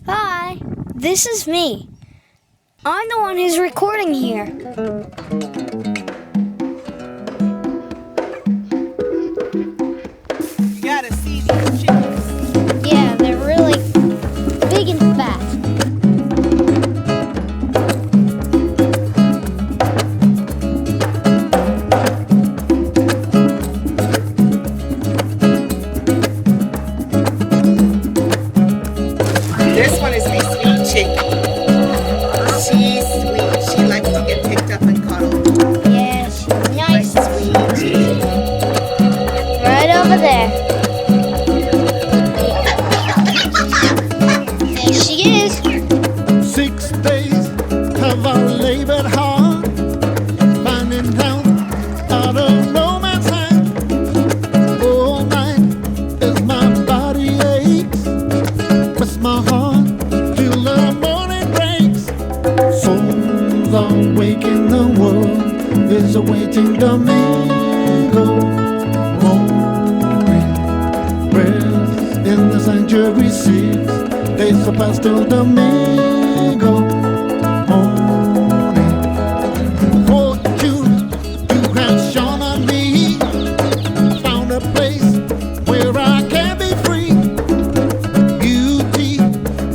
Hi, this is me. I'm the one who's recording here. You gotta see these chickens. Yeah, they're really big and fat. This one is my sweet chick. She's sweet. She likes to get picked up and cuddled. Yes, nice. Sweet chick. Right over there. There she is. 6 days have I labored hard, finding out out of no man's hand. All night as my body aches, press my heart till the morning breaks. Souls are waking, the world is awaiting the mingle. Morning rest in the sanctuary 6 days are past till the mingle. Morning for you have shone on me. Found a place where I can be free. Beauty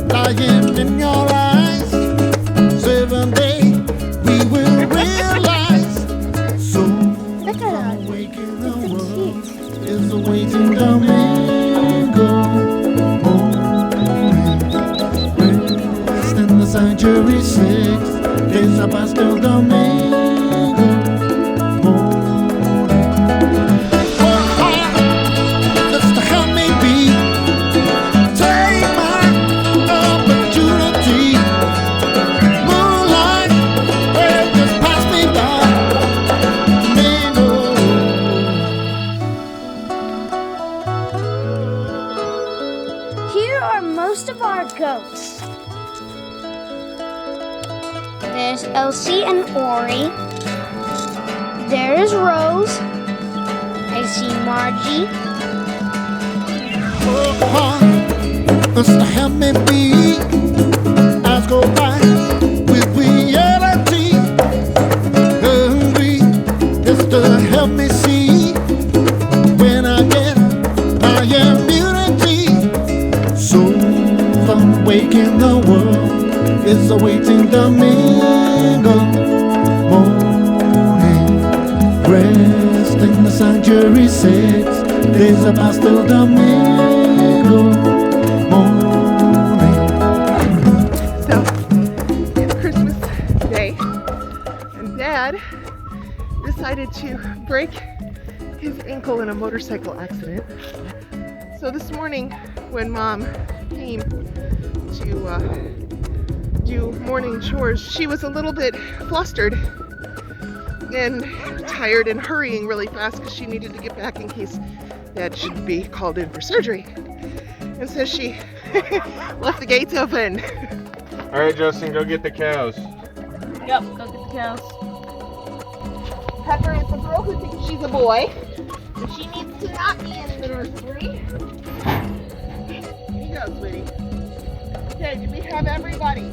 lying in your eyes. 7 days we will realize. So Look at that. awaken the So world cute. is awaiting the mingle. Rest in the sanctuary 6 days are past till the mingle. Just to help me be. Take my opportunity. Moonlight, just pass me by. Mingle. Here are most of our goats. There's Elsie and Ori. There is Rose. I see Margie. Just to help me be. Eyes go by with reality. Hungry, just to help me see. When I get my immunity. Souls awaken, the world is awaiting the mingle. Morning rest in the sanctuary 6 days are past till the mingle. Morning. So, it's Christmas Day, and Dad decided to break his ankle in a motorcycle accident. So this morning, when Mom came to do morning chores, she was a little bit flustered and tired and hurrying really fast because she needed to get back in case Dad should be called in for surgery. And so she left the gates open. All right, Justin, go get the cows. Yep, go get the cows. Pepper is the girl who thinks she's a boy. And she needs to not be in the nursery. Here you go, sweetie. Okay, did we have everybody?